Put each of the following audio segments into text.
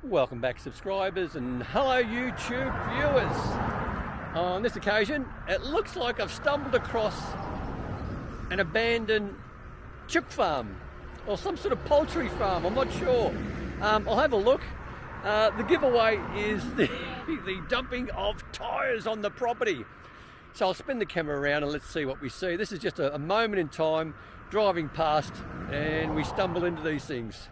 Welcome back, subscribers, and hello YouTube viewers. On this occasion, it looks like I've stumbled across an abandoned chook farm or some sort of poultry farm, I'm not sure. I'll have a look. The giveaway is the dumping of tyres on the property. So I'll spin the camera around and let's see what we see. This is just a moment in time, driving past, and we stumble into these things.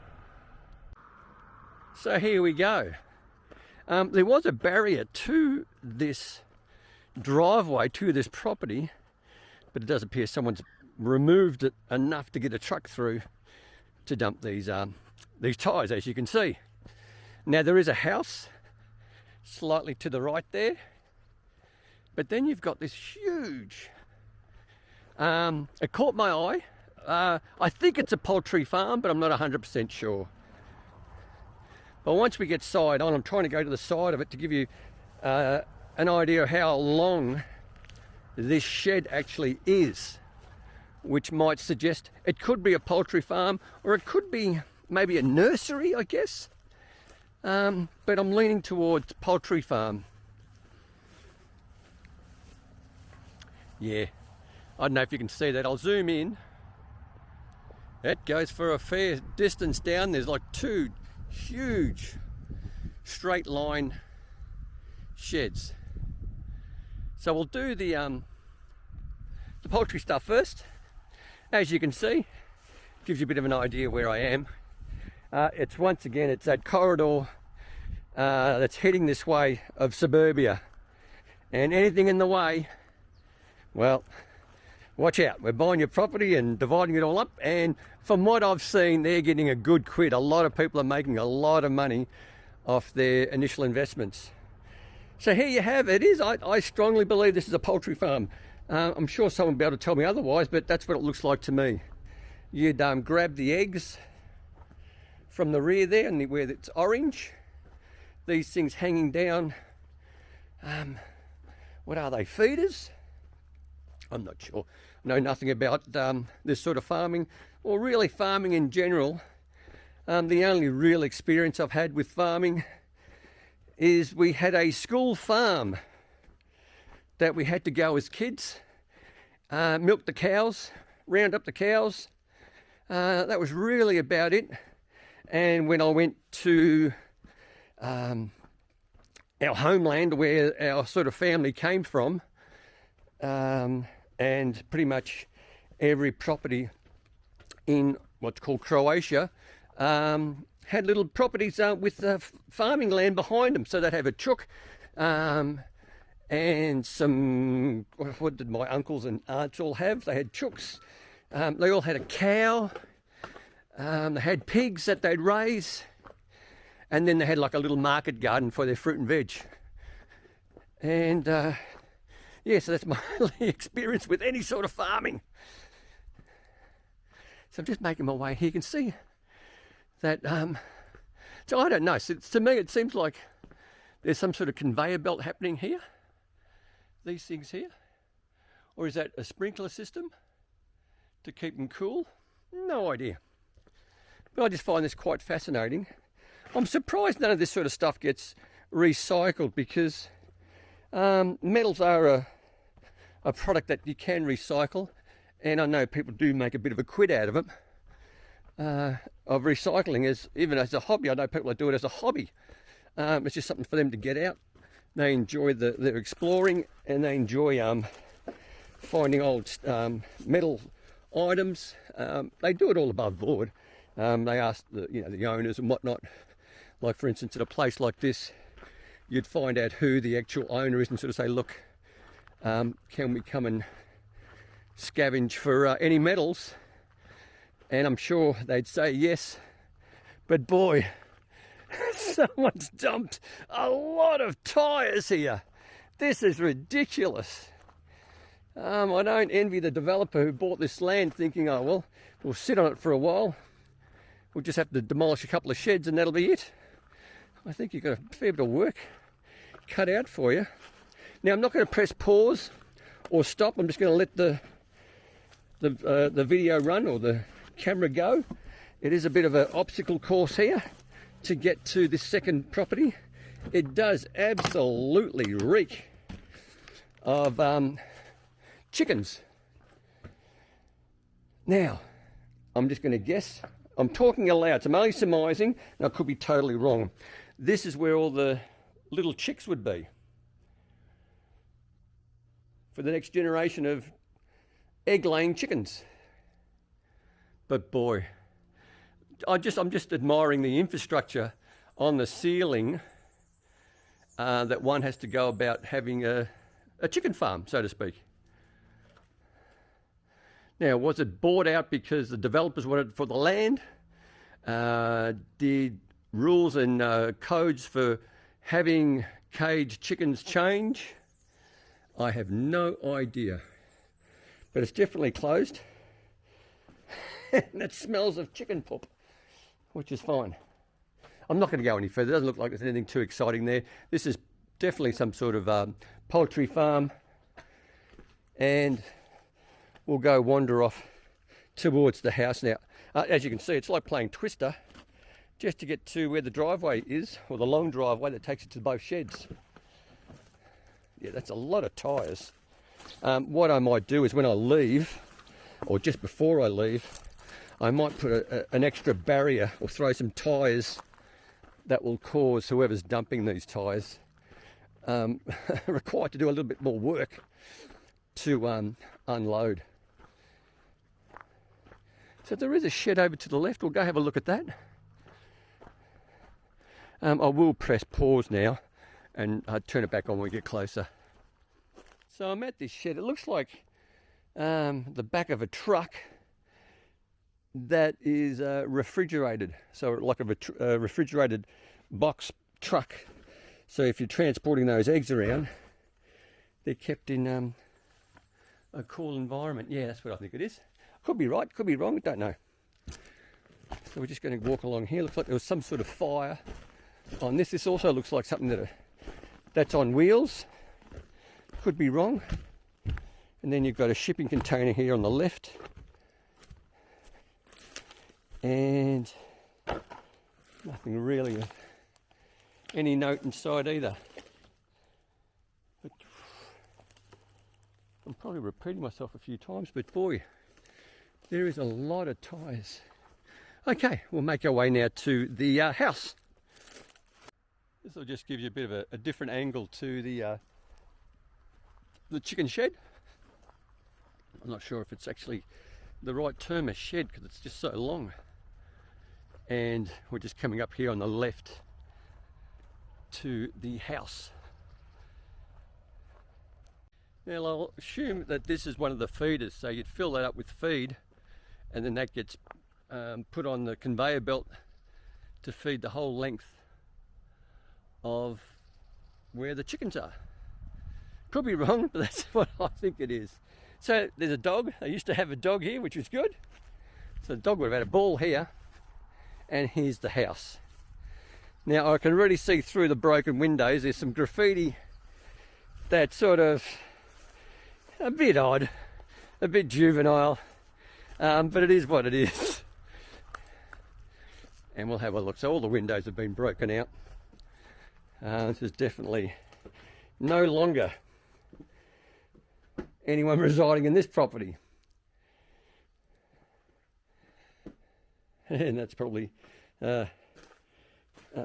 So here we go. There was a barrier to this driveway, to this property, but it does appear someone's removed it enough to get a truck through to dump these tyres, as you can see. Now there is a house slightly to the right there, but then you've got this huge, it caught my eye. I think it's a poultry farm, but I'm not 100% sure. But once we get side on, I'm trying to go to the side of it to give you an idea of how long this shed actually is, which might suggest it could be a poultry farm or it could be maybe a nursery, I guess. But I'm leaning towards poultry farm. Yeah, I don't know if you can see that. I'll zoom in. That goes for a fair distance down. There's like two huge straight line sheds. So we'll do the poultry stuff first. As you can see, gives you a bit of an idea where I am. It's once again, it's that corridor that's heading this way of suburbia, and anything in the way, well, watch out. We're buying your property and dividing it all up, and from what I've seen, they're getting a good quid. A lot of people are making a lot of money off their initial investments. So here you have it. I strongly believe this is a poultry farm. I'm sure someone will be able to tell me otherwise, but that's what it looks like to me. You'd grab the eggs from the rear there, and where it's orange, these things hanging down, what are they, feeders? I'm not sure. I know nothing about this sort of farming, or really farming in general. The only real experience I've had with farming is we had a school farm that we had to go as kids, milk the cows, round up the cows. That was really about it. And when I went to our homeland, where our sort of family came from, and pretty much every property in what's called Croatia had little properties with farming land behind them. So they'd have a chook and some, what did my uncles and aunts all have? They had chooks. They all had a cow. They had pigs that they'd raise. And then they had like a little market garden for their fruit and veg. And yeah, so that's my only experience with any sort of farming. So I'm just making my way here. You can see that, so I don't know. So to me, it seems like there's some sort of conveyor belt happening here. These things here. Or is that a sprinkler system to keep them cool? No idea. But I just find this quite fascinating. I'm surprised none of this sort of stuff gets recycled, because metals are a product that you can recycle, and I know people do make a bit of a quid out of them, of recycling, even as a hobby. I know people that do it as a hobby. It's just something for them to get out. They enjoy their exploring, and they enjoy finding old metal items. They do it all above board. They ask the owners and whatnot. Like, for instance, at a place like this, you'd find out who the actual owner is and sort of say, look, can we come and scavenge for any metals? And I'm sure they'd say yes. But boy, someone's dumped a lot of tyres here. This is ridiculous. I don't envy the developer who bought this land thinking, oh, well, we'll sit on it for a while. We'll just have to demolish a couple of sheds and that'll be it. I think you've got a fair bit of work cut out for you. Now, I'm not going to press pause or stop. I'm just going to let the video run, or the camera go. It is a bit of an obstacle course here to get to this second property. It does absolutely reek of chickens. Now, I'm just going to guess. I'm talking aloud, so I'm only surmising, and I could be totally wrong. This is where all the little chicks would be for the next generation of egg-laying chickens. But boy, I'm just admiring the infrastructure on the ceiling that one has to go about having a chicken farm, so to speak. Now, was it bought out because the developers wanted it for the land? Did rules and codes for having caged chickens change? I have no idea. But it's definitely closed. And it smells of chicken poop, which is fine. I'm not going to go any further. It doesn't look like there's anything too exciting there. This is definitely some sort of poultry farm. And we'll go wander off towards the house now. As you can see, it's like playing Twister just to get to where the driveway is, or the long driveway that takes it to both sheds. Yeah, that's a lot of tyres. What I might do is when I leave, or just before I leave, I might put an extra barrier or throw some tyres that will cause whoever's dumping these tyres required to do a little bit more work to unload. So there is a shed over to the left. We'll go have a look at that. I will press pause now and turn it back on when we get closer. So I'm at this shed. It looks like the back of a truck that is refrigerated. So like a refrigerated box truck. So if you're transporting those eggs around, they're kept in a cool environment. Yeah, that's what I think it is. Could be right, could be wrong, don't know. So we're just going to walk along here. Looks like there was some sort of fire on this. This also looks like something that's on wheels. Could be wrong. And then you've got a shipping container here on the left. And nothing really of any note inside either. But I'm probably repeating myself a few times, but boy, there is a lot of tyres. Okay, we'll make our way now to the house. This will just give you a bit of a different angle to the chicken shed. I'm not sure if it's actually the right term, a shed, because it's just so long. And we're just coming up here on the left to the house. Now I'll assume that this is one of the feeders, so you'd fill that up with feed and then that gets put on the conveyor belt to feed the whole length of where the chickens are. Could be wrong, but that's what I think it is. So there's a dog. I used to have a dog here, which was good. So the dog would have had a ball here, and here's the house. Now I can really see through the broken windows. There's some graffiti that's sort of a bit odd, a bit juvenile, but it is what it is. And we'll have a look. So all the windows have been broken out. This is definitely no longer anyone residing in this property. And that's probably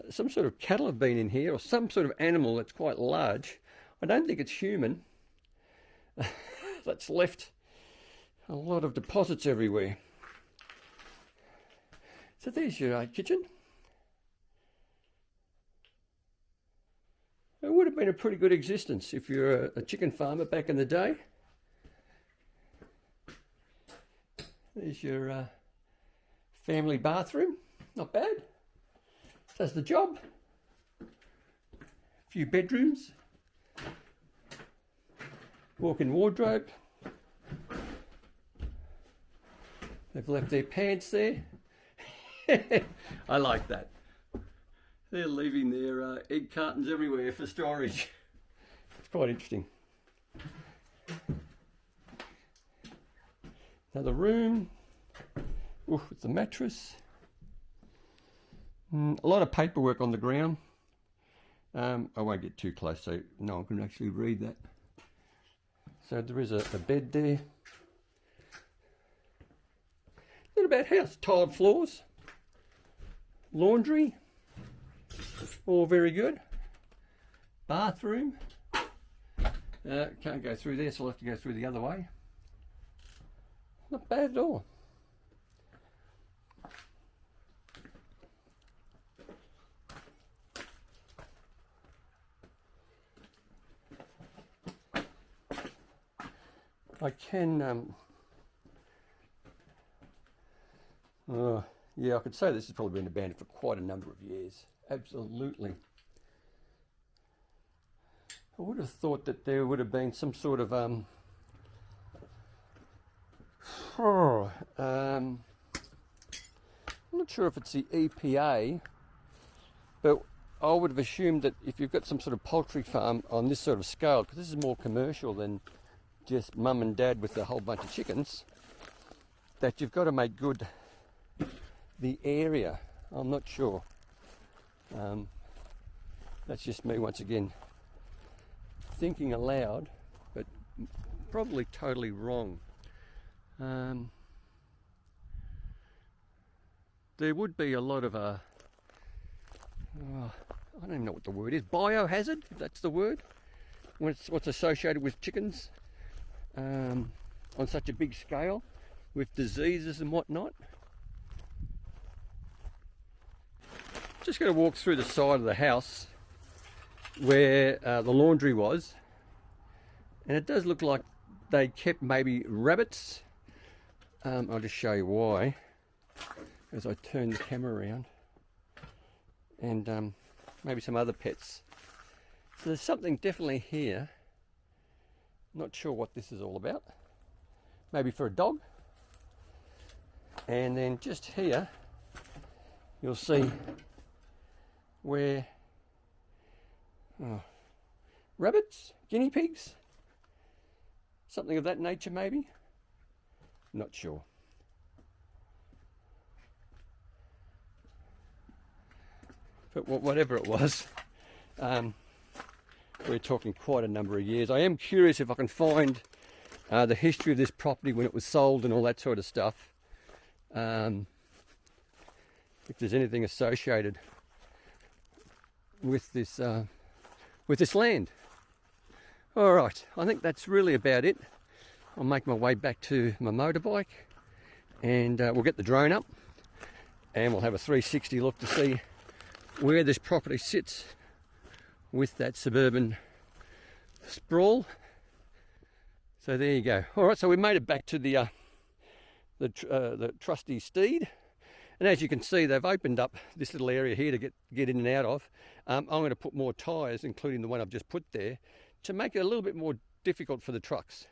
some sort of cattle have been in here, or some sort of animal that's quite large. I don't think it's human. That's left a lot of deposits everywhere. So there's your kitchen. It would have been a pretty good existence if you're a chicken farmer back in the day. There's your family bathroom. Not bad. Does the job. A few bedrooms. Walk-in wardrobe. They've left their pants there. I like that. They're leaving their egg cartons everywhere for storage. It's quite interesting. Another room. Ooh, with the mattress. A lot of paperwork on the ground. I won't get too close so no one can actually read that. So there is a bed there. Not a bad house. Tiled floors. Laundry. All very good. Bathroom. Can't go through there, so I'll have to go through the other way. Not bad at all. I can, yeah, I could say this has probably been abandoned for quite a number of years. Absolutely. I would have thought that there would have been some sort of, I'm not sure if it's the EPA, but I would have assumed that if you've got some sort of poultry farm on this sort of scale, because this is more commercial than just mum and dad with a whole bunch of chickens, that you've got to make good the area. I'm not sure. That's just me once again thinking aloud, but probably totally wrong. There would be a lot of I don't even know what the word is, biohazard, if that's the word, what's associated with chickens on such a big scale with diseases and whatnot. Just going to walk through the side of the house where the laundry was, and it does look like they kept maybe rabbits. I'll just show you why as I turn the camera around, and maybe some other pets. So there's something definitely here. Not sure what this is all about. Maybe for a dog. And then just here you'll see where rabbits, guinea pigs, something of that nature maybe. Not sure. But whatever it was, we're talking quite a number of years. I am curious if I can find the history of this property when it was sold and all that sort of stuff. If there's anything associated with this land. All right, I think that's really about it. I'll make my way back to my motorbike, and we'll get the drone up, and we'll have a 360 look to see where this property sits with that suburban sprawl. So there you go. All right, so we made it back to the trusty steed, and as you can see, they've opened up this little area here to get in and out of. I'm going to put more tyres, including the one I've just put there, to make it a little bit more difficult for the trucks.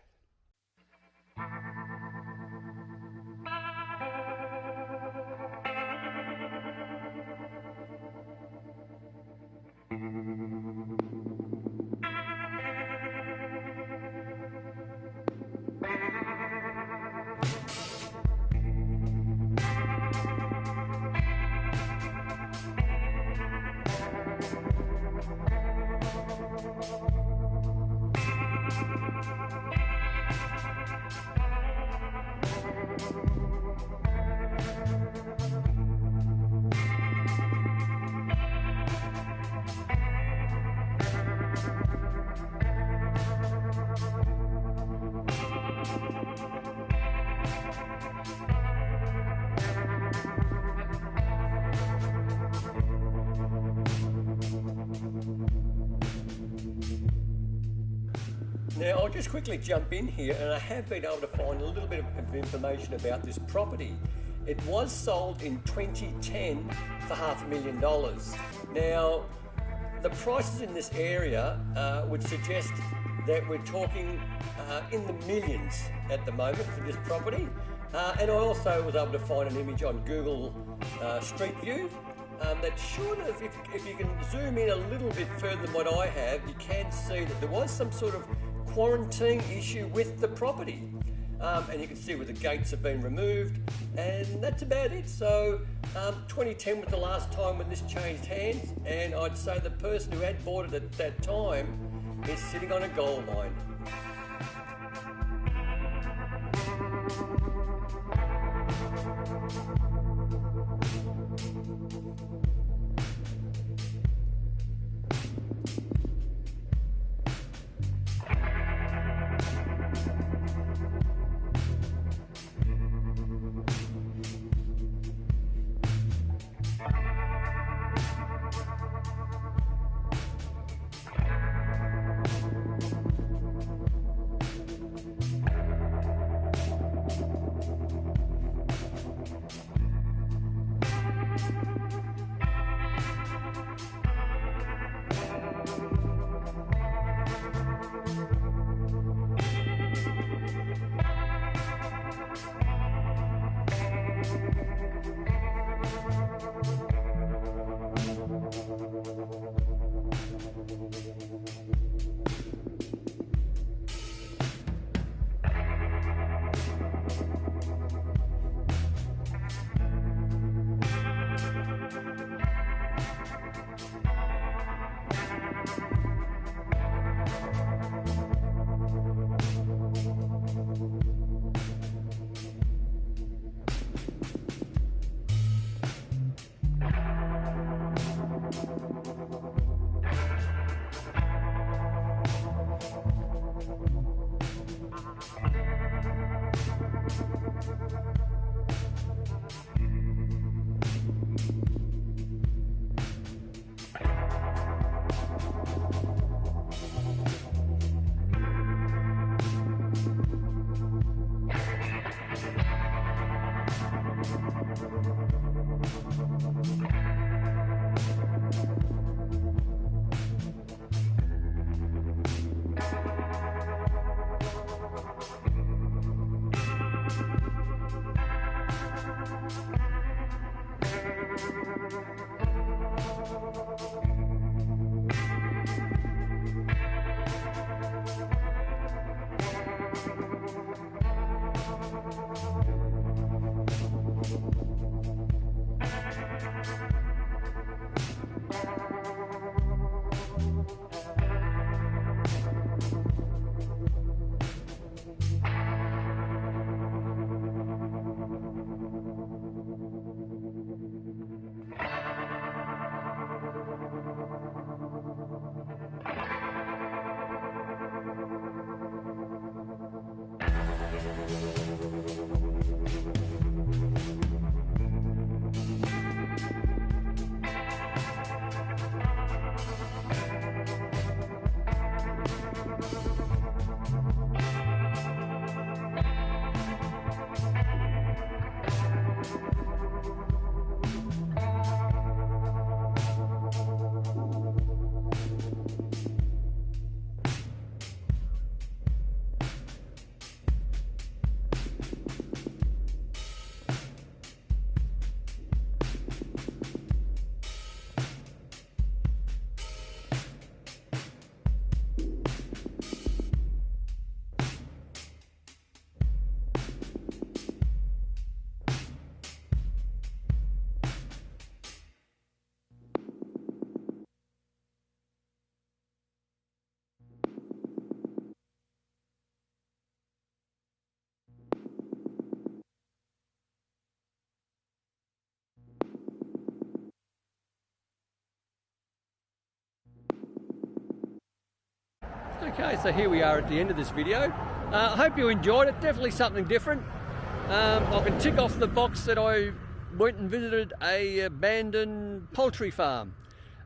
Now I'll just quickly jump in here, and I have been able to find a little bit of information about this property. It was sold in 2010 for $500,000. Now the prices in this area would suggest that we're talking in the millions at the moment for this property. And I also was able to find an image on Google Street View that should have, if you can zoom in a little bit further than what I have, you can see that there was some sort of quarantine issue with the property. And you can see where the gates have been removed, and that's about it. So 2010 was the last time when this changed hands, and I'd say the person who had bought it at that time is sitting on a gold mine. Okay, so here we are at the end of this video. I hope you enjoyed it. Definitely something different. I can tick off the box that I went and visited a abandoned poultry farm.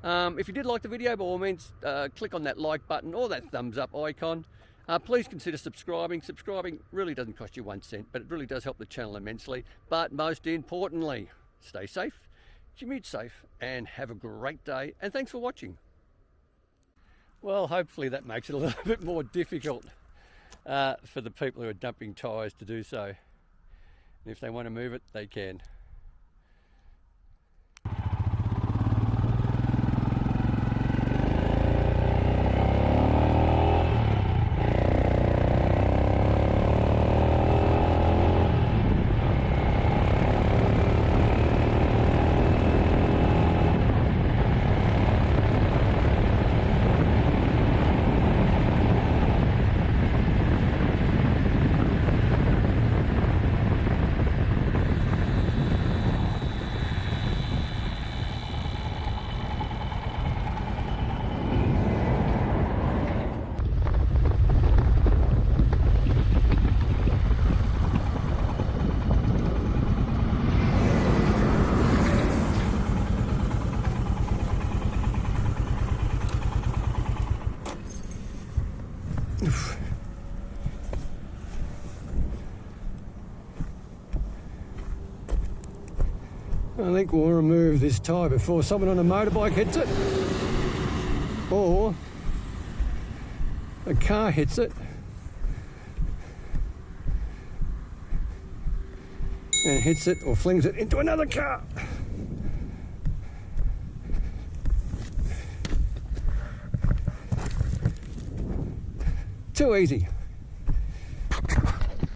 If you did like the video, by all means, click on that like button or that thumbs up icon. Please consider subscribing. Subscribing really doesn't cost you 1 cent, but it really does help the channel immensely. But most importantly, stay safe, commute safe, and have a great day. And thanks for watching. Well, hopefully that makes it a little bit more difficult for the people who are dumping tyres to do so. And if they want to move it, they can. I think we'll remove this tyre before someone on a motorbike hits it, or a car hits it and hits it or flings it into another car. Too easy.